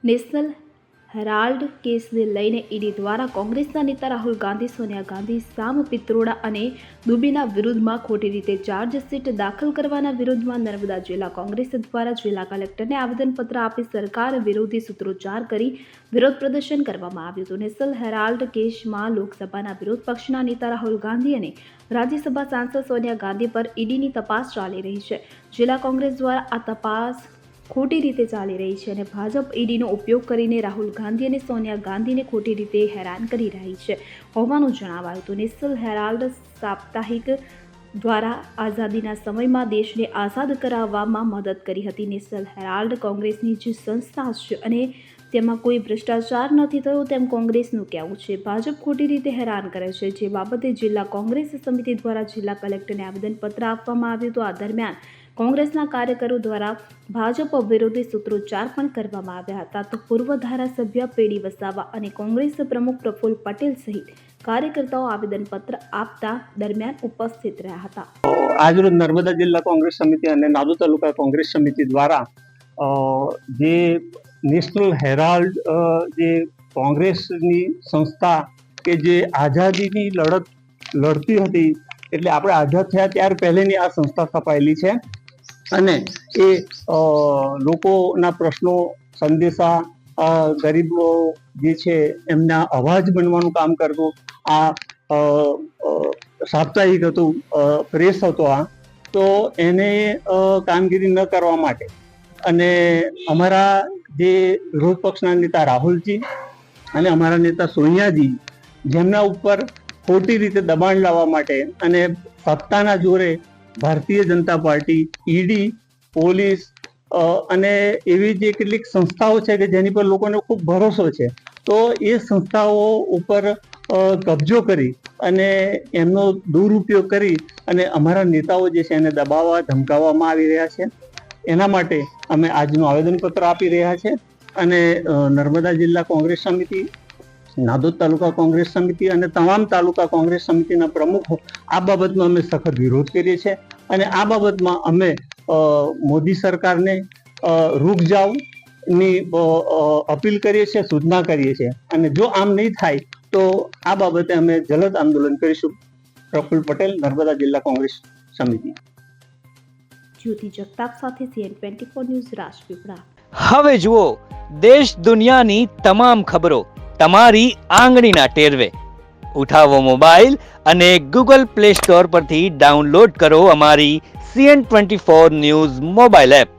National Herald કેસને લઈને ED દ્વારા કોંગ્રેસના નેતા રાહુલ ગાંધી, સોનિયા ગાંધી, સામ પિત્રોડા અને દુબેના વિરુદ્ધમાં ખોટી રીતે ચાર્જશીટ દાખલ કરવાના વિરોધમાં નર્મદા જિલ્લા કોંગ્રેસ દ્વારા જિલ્લા કલેક્ટરને આવેદનપત્ર આપી સરકાર વિરોધી સૂત્રોચ્ચાર કરી વિરોધ પ્રદર્શન કરવામાં આવ્યું હતું. નેશનલ હેરાલ્ડ કેસમાં લોકસભાના વિરોધ પક્ષના નેતા રાહુલ ગાંધી અને રાજ્યસભા સાંસદ સોનિયા ગાંધી પર ઈડીની તપાસ ચાલી રહી છે. જિલ્લા કોંગ્રેસ દ્વારા આ તપાસ ખોટી રીતે ચાલી રહી છે અને ભાજપ ઈડીનો ઉપયોગ કરીને રાહુલ ગાંધી અને સોનિયા ગાંધીને ખોટી રીતે હેરાન કરી રહી છે હોવાનું જણાવાયું હતું. નેશનલ હેરાલ્ડ સાપ્તાહિક દ્વારા આઝાદીના સમયમાં દેશને આઝાદ કરાવવામાં મદદ કરી હતી. નેશનલ હેરાલ્ડ કોંગ્રેસની જ સંસ્થા છે અને તેમાં કોઈ ભ્રષ્ટાચાર નથી થયો તેમ કોંગ્રેસનું કહેવું છે. ભાજપ ખોટી રીતે હેરાન કરે છે, જે બાબતે જિલ્લા કોંગ્રેસ સમિતિ દ્વારા જિલ્લા કલેક્ટરને આવેદનપત્ર આપવામાં આવ્યું હતું. આ દરમિયાન કોંગ્રેસના કાર્યકરો દ્વારા ભાજપ વિરોધી સૂત્રોચ્ચાર પણ કરવામાં આવ્યા હતા. તો પૂર્વ ધારાસભ્ય પેડી વસાવા અને કોંગ્રેસ પ્રમુખ પ્રફુલ્લ પટેલ સહિત કાર્યકર્તાઓ આવેદનપત્ર આપતા દરમિયાન ઉપસ્થિત રહ્યા હતા. આજરોજ નર્મદા જિલ્લા કોંગ્રેસ સમિતિ અને નાદોદ તાલુકા કોંગ્રેસ સમિતિ દ્વારા જે નેશનલ હેરાલ્ડ જે કોંગ્રેસની સંસ્થા કે જે આઝાદીની લડત લડતી હતી, એટલે આપણે આઝાદ થયા ત્યાર પહેલેની આ સંસ્થા સ્થપાયેલી છે અને એ લોકોના પ્રશ્નો, સંદેશા, ગરીબો જે છે એમના અવાજ બનવાનું કામ કરતું આ સાપ્તાહિક હતું, પ્રેસ હતો. આ તો એને કામગીરી ન કરવા માટે અને અમારા જે વિરોધ પક્ષના નેતા રાહુલજી અને અમારા નેતા સોનિયાજી જેમના ઉપર ખોટી રીતે દબાણ લાવવા માટે અને સત્તાના જોરે Bharatiya Janata party, ED, police અને એવી જે કેટલીક સંસ્થાઓ છે કે જેની પર લોકોને ખૂબ ભરોસો છે, તો એ સંસ્થાઓ ઉપર કબજો કરી અને એમનો દુરુપયોગ કરી અને અમારા નેતાઓ જે છે એને દબાવવા, ધમકાવવામાં આવી રહ્યા છે. એના માટે અમે આજનું આવેદનપત્ર આપી રહ્યા છે અને નર્મદા જિલ્લા કોંગ્રેસ સમિતિ, નાદોદ તાલુકા કોંગ્રેસ સમિતિ અને તમામ તાલુકા કોંગ્રેસ સમિતિના પ્રમુખો આ બાબતમાં અમે સખત વિરોધ કરીએ છીએ અને આ બાબતમાં અમે મોદી સરકારને રૂક જાવની અપીલ કરીએ છીએ, સૂચના કરીએ છીએ અને જો આમ નહીં થાય તો આ બાબતે અમે જલદ આંદોલન કરીશું. પ્રફુલ્લ પટેલ, નર્મદા જિલ્લા કોંગ્રેસ સમિતિ. જ્યોતિ જગતાપ સાથે CN24 ન્યૂઝ, રાજપીપળા. હવે જુઓ દેશ દુનિયાની તમામ ખબરો તમારી આંગળીના ટેરવે. ઉઠાવો મોબાઈલ અને Google Play Store પરથી ડાઉનલોડ કરો અમારી CN24 ન્યૂઝ મોબાઈલ એપ.